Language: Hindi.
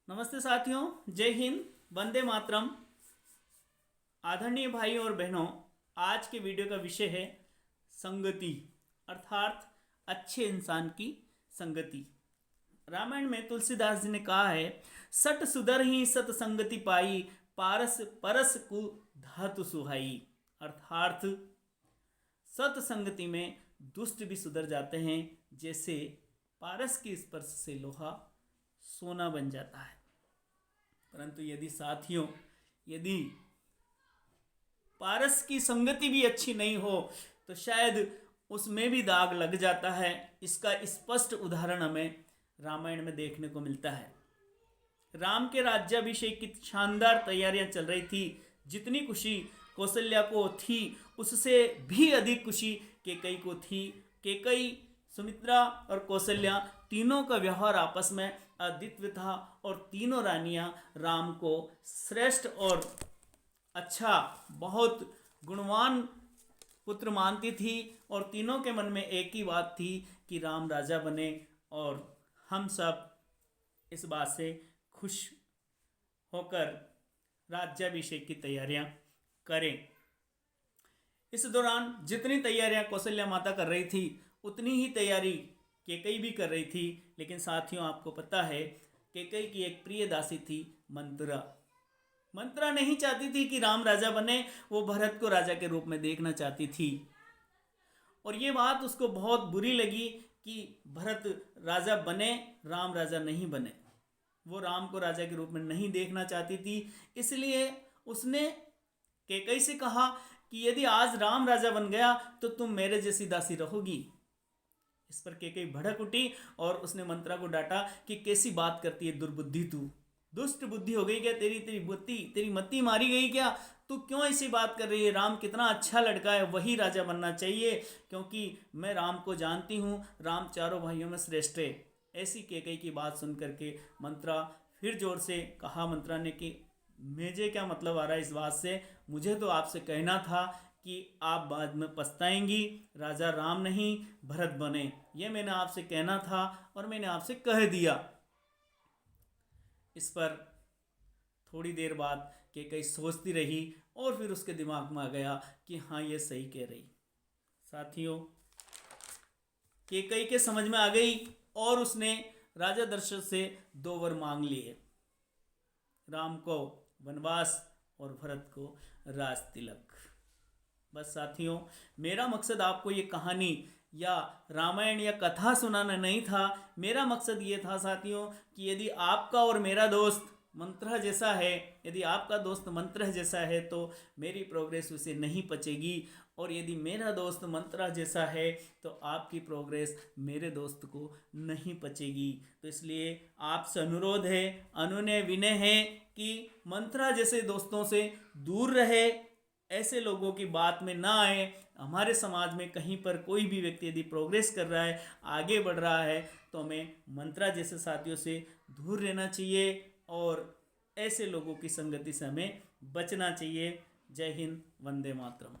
नमस्ते साथियों, जय हिंद, वंदे मातरम। आदरणीय भाइयों और बहनों, आज के वीडियो का विषय है संगति, अर्थात अच्छे इंसान की संगति। रामायण में तुलसीदास जी ने कहा है, सट सुधर ही सत संगति पाई, पारस परस कु धातु सुहाई। अर्थात सत संगति में दुष्ट भी सुधर जाते हैं, जैसे पारस के स्पर्श से लोहा सोना बन जाता है। परंतु यदि पारस की संगति भी अच्छी नहीं हो तो शायद उसमें भी दाग लग जाता है। इसका स्पष्ट उदाहरण हमें रामायण में देखने को मिलता है। राम के राज्याभिषेक की शानदार तैयारियां चल रही थी। जितनी खुशी कौशल्या को थी, उससे भी अधिक खुशी कैकेयी को थी। कैकेयी, सुमित्रा और कौशल्या तीनों का व्यवहार आपस में अद्वितीय था और तीनों रानियां राम को श्रेष्ठ और अच्छा, बहुत गुणवान पुत्र मानती थी और तीनों के मन में एक ही बात थी कि राम राजा बने और हम सब इस बात से खुश होकर राज्याभिषेक की तैयारियां करें। इस दौरान जितनी तैयारियां कौशल्या माता कर रही थी, उतनी ही तैयारी कैकेयी भी कर रही थी। लेकिन साथियों, आपको पता है कैकेयी की एक प्रिय दासी थी मंत्रा। मंत्रा नहीं चाहती थी कि राम राजा बने, वो भरत को राजा के रूप में देखना चाहती थी। और ये बात उसको बहुत बुरी लगी कि भरत राजा बने, राम राजा नहीं बने। वो राम को राजा के रूप में नहीं देखना चाहती थी। इसलिए उसने कैकेयी से कहा कि यदि आज राम राजा बन गया तो तुम मेरे जैसी दासी रहोगी। इस पर कैकेयी भड़क उठी और उसने मंत्रा को डांटा कि कैसी बात करती है दुर्बुद्धि, तू दुष्ट बुद्धि हो गई क्या? तेरी मति मारी गई क्या? तू क्यों ऐसी बात कर रही है? राम कितना अच्छा लड़का है, वही राजा बनना चाहिए, क्योंकि मैं राम को जानती हूँ, राम चारों भाइयों में श्रेष्ठ है। ऐसी कैकेयी की बात सुन करके मंत्रा फिर जोर से कहा मंत्रा ने कि मुझे क्या मतलब आ रहा है इस बात से, मुझे तो आपसे कहना था कि आप बाद में पछताएंगी, राजा राम नहीं भरत बने। ये मैंने आपसे कहना था और मैंने आपसे कह दिया। इस पर थोड़ी देर बाद कैकेयी सोचती रही और फिर उसके दिमाग में आ गया कि हाँ, ये सही कह रही। साथियों, कैकेयी के समझ में आ गई और उसने राजा दशरथ से 2 वर मांग लिए, राम को वनवास और भरत को राज तिलक। बस साथियों, मेरा मकसद आपको ये कहानी या रामायण या कथा सुनाना नहीं था। मेरा मकसद ये था साथियों कि यदि आपका और मेरा दोस्त मंत्रा जैसा है, यदि आपका दोस्त मंत्रा जैसा है तो मेरी प्रोग्रेस उसे नहीं पचेगी, और यदि मेरा दोस्त मंत्रा जैसा है तो आपकी प्रोग्रेस मेरे दोस्त को नहीं पचेगी। तो इसलिए आपसे अनुरोध है, अनुनय विनय है कि मंत्रा जैसे दोस्तों से दूर रहे, ऐसे लोगों की बात में ना आए। हमारे समाज में कहीं पर कोई भी व्यक्ति यदि प्रोग्रेस कर रहा है, आगे बढ़ रहा है, तो हमें मंत्रा जैसे साथियों से दूर रहना चाहिए और ऐसे लोगों की संगति से हमें बचना चाहिए। जय हिंद, वंदे मातरम।